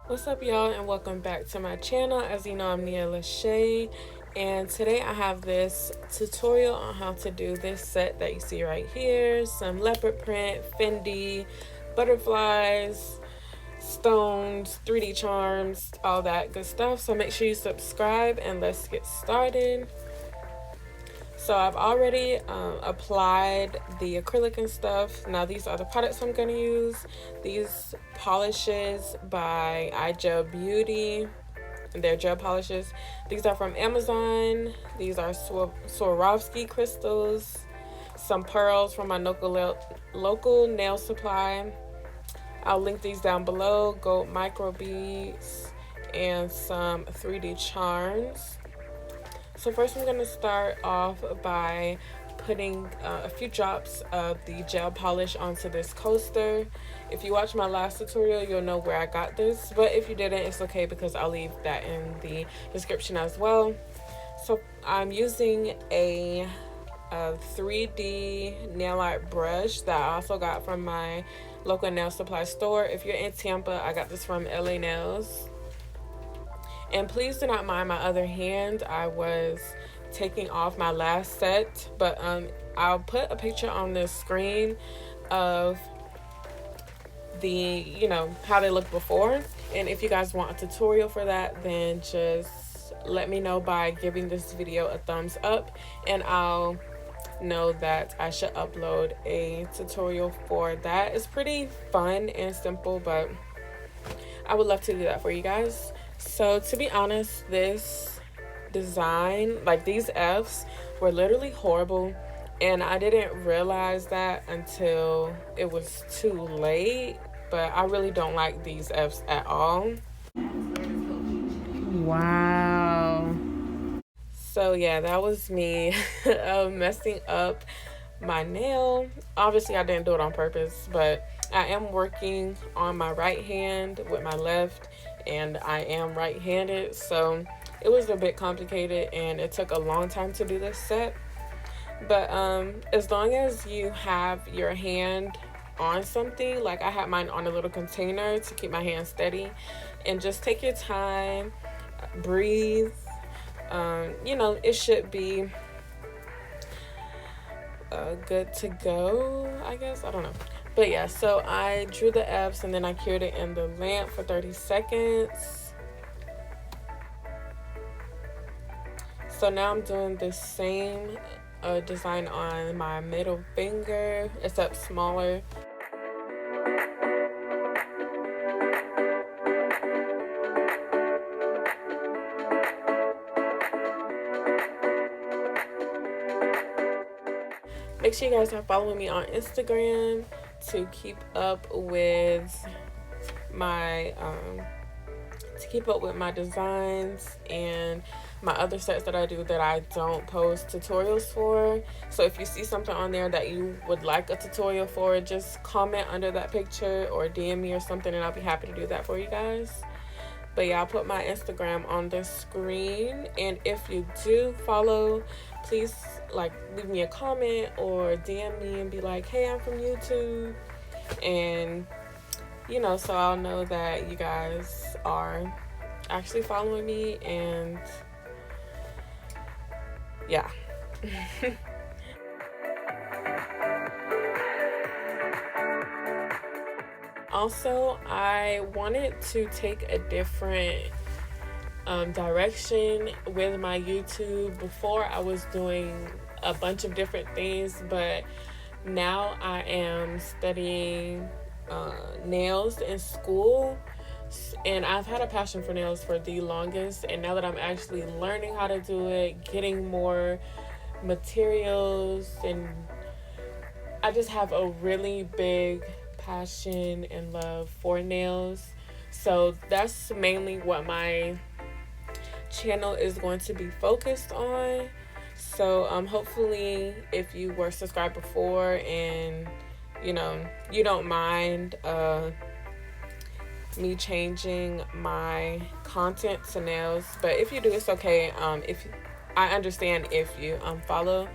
What's up, y'all, and welcome back to my channel. As you know, I'm Lashae, and today I have this tutorial on how to do this set that you see right here. Some leopard print, Fendi, butterflies, stones, 3D charms, all that good stuff. So make sure you subscribe and let's get started. So I've already applied the acrylic and stuff. Now these are the products I'm going to use. These polishes by iGel Beauty. They're gel polishes. These are from Amazon. These are Swarovski Crystals. Some pearls from my local nail supply. I'll link these down below. Gold micro beads and some 3D charms. So first I'm going to start off by putting a few drops of the gel polish onto this coaster. If you watch my last tutorial, you'll know where I got this, but if you didn't, it's okay because I'll leave that in the description as well. So I'm using a 3D nail art brush that I also got from my local nail supply store. If you're in Tampa, I got this from LA Nails. And please do not mind my other hand. I was taking off my last set, but I'll put a picture on the screen of the, how they look before. And if you guys want a tutorial for that, then just let me know by giving this video a thumbs up, and I'll know that I should upload a tutorial for that. It's pretty fun and simple, but I would love to do that for you guys. So to be honest, this design, like these F's, were literally horrible, and I didn't realize that until it was too late. But I really don't like these F's at all. Wow. So yeah, that was me messing up my nail. Obviously I didn't do it on purpose, but I am working on my right hand with my left, and I am right-handed, so it was a bit complicated and it took a long time to do this set. But as long as you have your hand on something, like I had mine on a little container to keep my hand steady, and just take your time, breathe, it should be good to go, I guess. I don't know. But yeah, so I drew the F's and then I cured it in the lamp for 30 seconds. So now I'm doing the same design on my middle finger, except smaller. Make sure you guys are following me on Instagram to keep up with my designs and my other sets that I do that I don't post tutorials for. So if you see something on there that you would like a tutorial for, just comment under that picture or DM me or something, and I'll be happy to do that for you guys. But yeah, I'll put my Instagram on the screen, and if you do follow, please leave me a comment or DM me and be like, hey, I'm from YouTube, and so I'll know that you guys are actually following me. And yeah. Also, I wanted to take a different direction with my YouTube. Before, I was doing a bunch of different things, but now I am studying nails in school, and I've had a passion for nails for the longest, and now that I'm actually learning how to do it, getting more materials, and I just have a really big passion and love for nails. So that's mainly what my channel is going to be focused on. So hopefully if you were subscribed before and you don't mind me changing my content to nails, but if you do, it's okay. If I understand if you follow.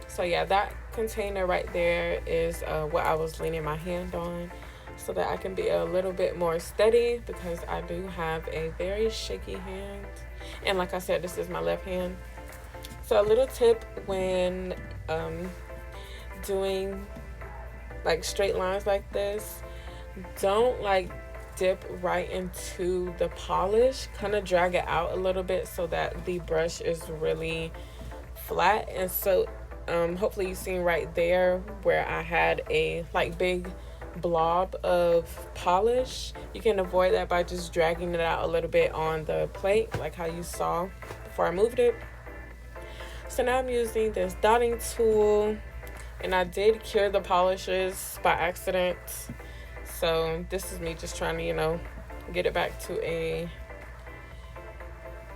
So yeah, that container right there is what I was leaning my hand on. so that I can be a little bit more steady, because I do have a very shaky hand. And like I said, this is my left hand. So a little tip when doing like straight lines like this, don't like dip right into the polish. Kind of drag it out a little bit so that the brush is really flat. And so hopefully you seen right there where I had a like big blob of polish. You can avoid that by just dragging it out a little bit on the plate, like how you saw before I moved it. So now I'm using this dotting tool, and I did cure the polishes by accident. So this is me just trying to, you know, get it back to a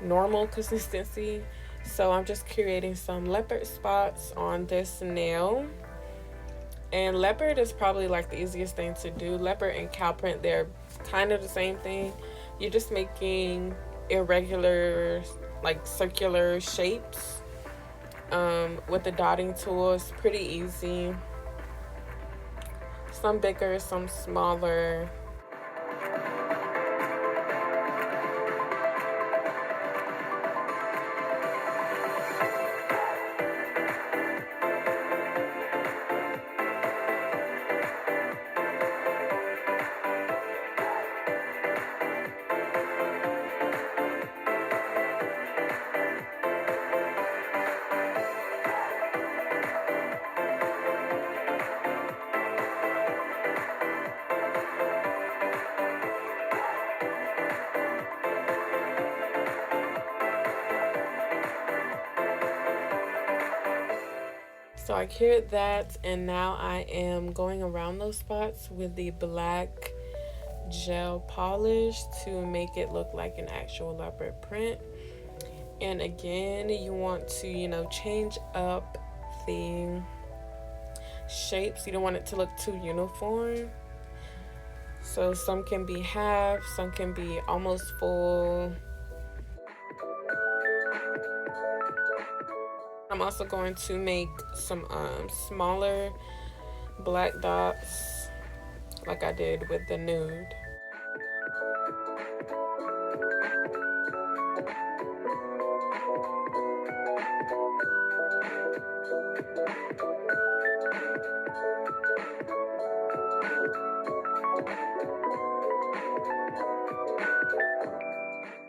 normal consistency. So I'm just creating some leopard spots on this nail. And leopard is probably like the easiest thing to do. Leopard and cow print, they're kind of the same thing. You're just making irregular, like circular shapes with the dotting tool. It's pretty easy. Some bigger, some smaller. So I cured that, and now I am going around those spots with the black gel polish to make it look like an actual leopard print. And again, you want to, you know, change up the shapes. You don't want it to look too uniform. So some can be half, some can be almost full. I'm also going to make some smaller black dots like I did with the nude.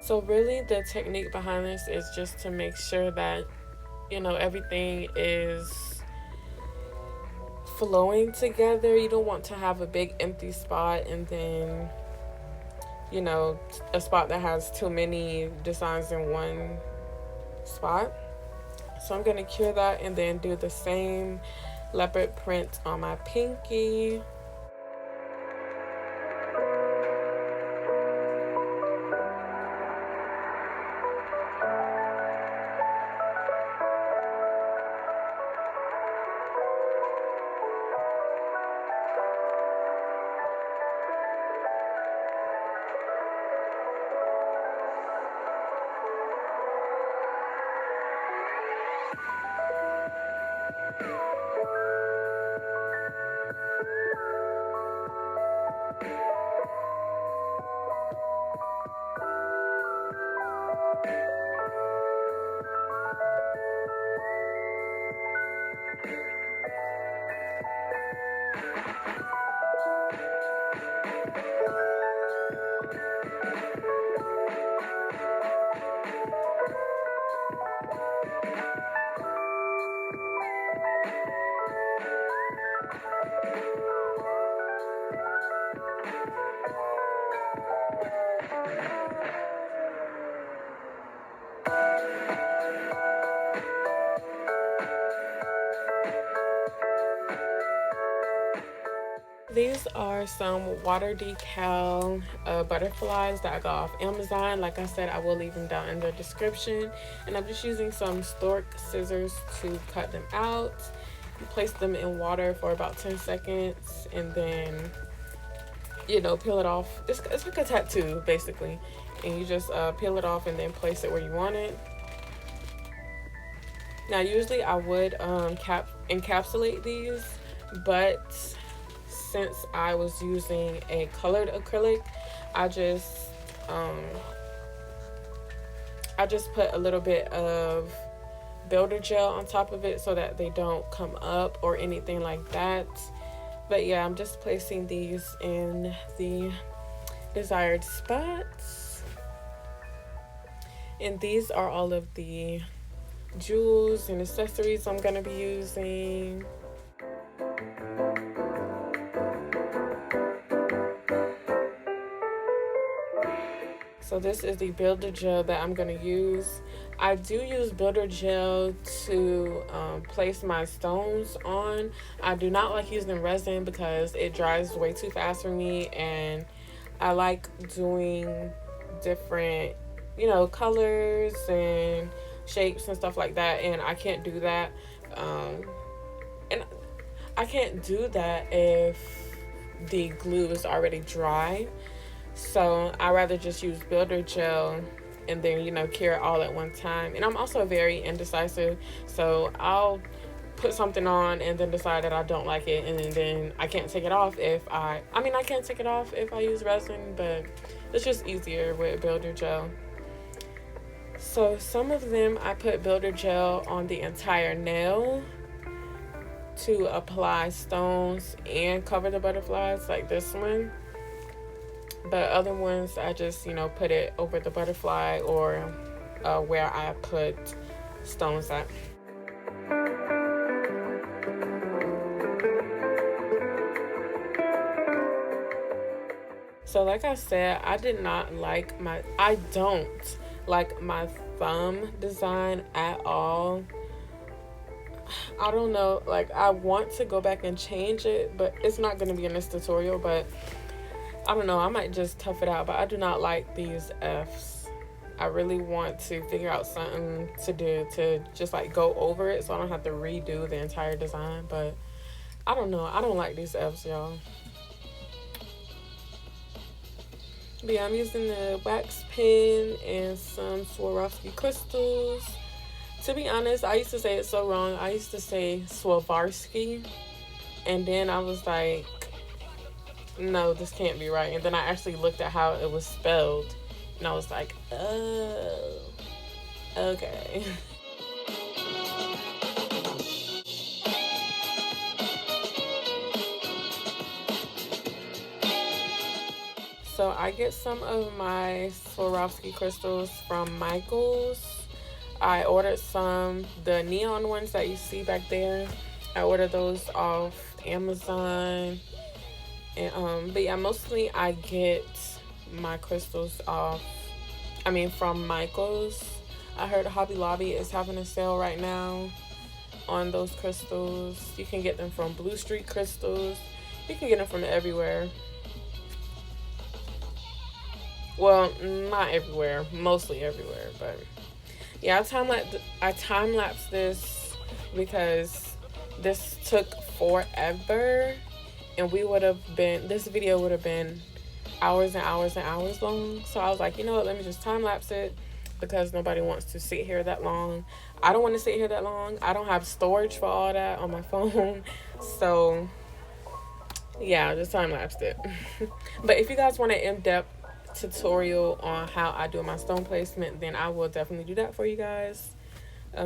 So really the technique behind this is just to make sure that, you know, everything is flowing together. You don't want to have a big empty spot and then, you know, a spot that has too many designs in one spot. So I'm going to cure that and then do the same leopard print on my pinky. These are some water decal butterflies that I got off Amazon. Like I said, I will leave them down in the description. And I'm just using some stork scissors to cut them out. You place them in water for about 10 seconds and then, you know, peel it off. It's like a tattoo, basically. And you just peel it off and then place it where you want it. Now, usually I would encapsulate these, but since I was using a colored acrylic, I just put a little bit of builder gel on top of it so that they don't come up or anything like that. But yeah, I'm just placing these in the desired spots. And these are all of the jewels and accessories I'm going to be using. So this is the builder gel that I'm going to use. I do use builder gel to place my stones on. I do not like using resin because it dries way too fast for me, and I like doing different, you know, colors and shapes and stuff like that, and I can't do that. And I can't do that if the glue is already dry. So I rather just use builder gel and then, you know, cure it all at one time. And I'm also very indecisive, so I'll put something on and then decide that I don't like it, and then I can't take it off if I can't take it off if I use resin, but it's just easier with builder gel. So some of them I put builder gel on the entire nail to apply stones and cover the butterflies, like this one. But other ones I just, you know, put it over the butterfly or where I put stones at. So like I said, I don't like my thumb design at all. I don't know, like I want to go back and change it, but it's not going to be in this tutorial. But I don't know, I might just tough it out, but I do not like these F's. I really want to figure out something to do to just like go over it so I don't have to redo the entire design. But I don't know, I don't like these F's, y'all. But yeah, I'm using the wax pen and some Swarovski crystals. To be honest, I used to say it so wrong. I used to say Swarovski, and then I was like, no, this can't be right. And then I actually looked at how it was spelled, and I was like, oh, okay. So I get some of my Swarovski crystals from Michael's. I ordered some, the neon ones that you see back there. I ordered those off Amazon. And but yeah, mostly I get my crystals from Michael's. I heard Hobby Lobby is having a sale right now on those crystals. You can get them from Blue Street Crystals. You can get them from everywhere. Well, not everywhere, mostly everywhere, but yeah, I time lapsed this because this took forever, and this video would have been hours and hours and hours long. So I was like, you know what, let me just time lapse it because nobody wants to sit here that long. I don't want to sit here that long. I don't have storage for all that on my phone. So yeah, I just time lapsed it. But if you guys want an in-depth tutorial on how I do my stone placement, then I will definitely do that for you guys.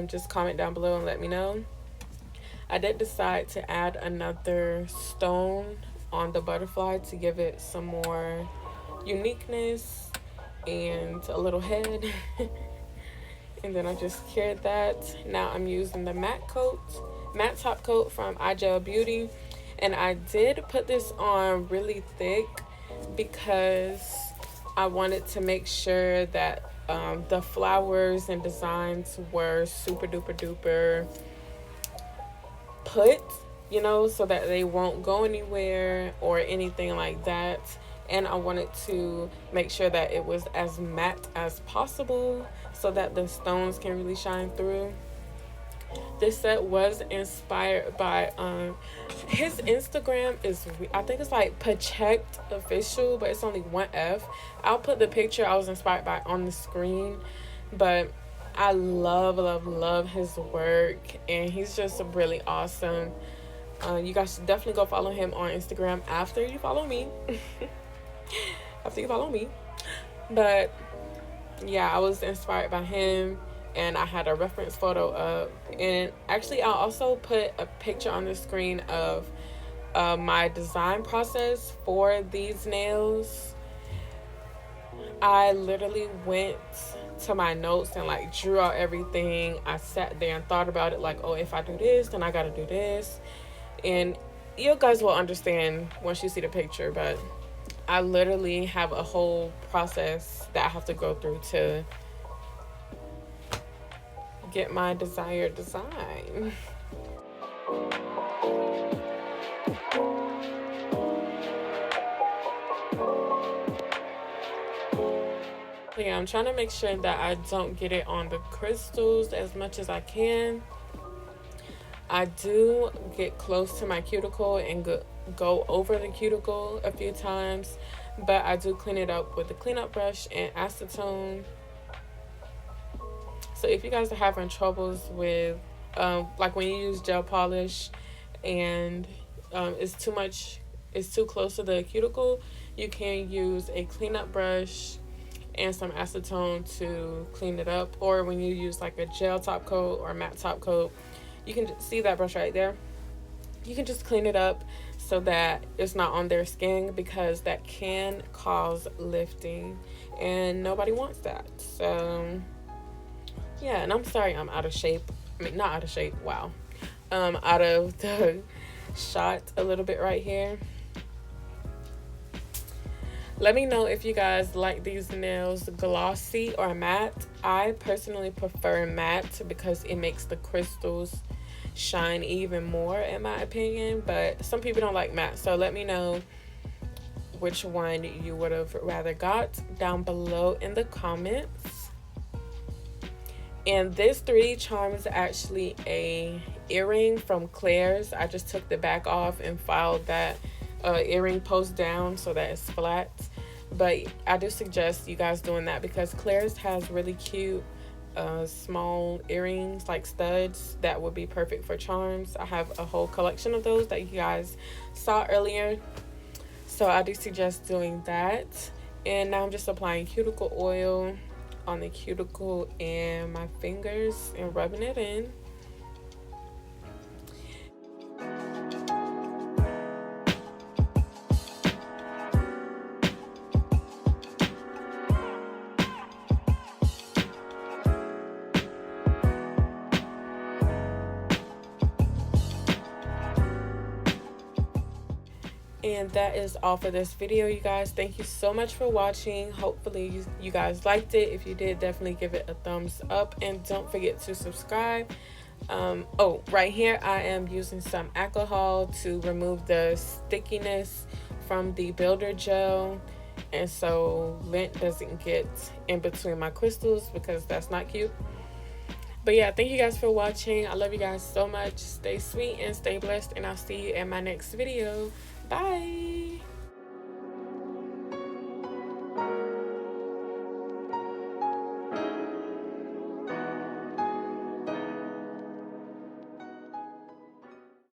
Just comment down below and let me know. I did decide to add another stone on the butterfly to give it some more uniqueness and a little head. And then I just cured that. Now I'm using the matte top coat from iGel Beauty, and I did put this on really thick because I wanted to make sure that the flowers and designs were super duper duper put, you know, so that they won't go anywhere or anything like that. And I wanted to make sure that it was as matte as possible so that the stones can really shine through. This set was inspired by his Instagram is, I think it's like Pachecked Official, but it's only one F. I'll put the picture I was inspired by on the screen. But I love his work, and he's just really awesome. You guys should definitely go follow him on Instagram after you follow me. After you follow me. But yeah, I was inspired by him, and I had a reference photo up. And actually, I'll also put a picture on the screen of my design process for these nails. I literally went to my notes and like drew out everything. I sat there and thought about it, like, oh, if I do this, then I gotta do this. And you guys will understand once you see the picture, but I literally have a whole process that I have to go through to get my desired design. Yeah, I'm trying to make sure that I don't get it on the crystals as much as I can. I do get close to my cuticle and go over the cuticle a few times, but I do clean it up with a cleanup brush and acetone. So if you guys are having troubles with like when you use gel polish and it's too close to the cuticle, you can use a cleanup brush and some acetone to clean it up. Or when you use like a gel top coat or matte top coat, you can see that brush right there. You can just clean it up so that it's not on their skin, because that can cause lifting and nobody wants that. So yeah, and I'm sorry I'm out of shape. I mean, not out of shape, wow. Out of the shot a little bit right here. Let me know if you guys like these nails glossy or matte. I personally prefer matte because it makes the crystals shine even more, in my opinion. But some people don't like matte, so let me know which one you would have rather got down below in the comments. And this 3D charm is actually a earring from Claire's. I just took the back off and filed that earring post down so that it's flat. But I do suggest you guys doing that because Claire's has really cute small earrings, like studs, that would be perfect for charms. I have a whole collection of those that you guys saw earlier, so I do suggest doing that. And now I'm just applying cuticle oil on the cuticle and my fingers and rubbing it in. And that is all for this video, you guys. Thank you so much for watching. Hopefully you guys liked it. If you did, definitely give it a thumbs up and don't forget to subscribe. Oh, right here I am using some alcohol to remove the stickiness from the builder gel, and so lint doesn't get in between my crystals, because that's not cute. But yeah, thank you guys for watching. I love you guys so much. Stay sweet and stay blessed, and I'll see you in my next video. Bye.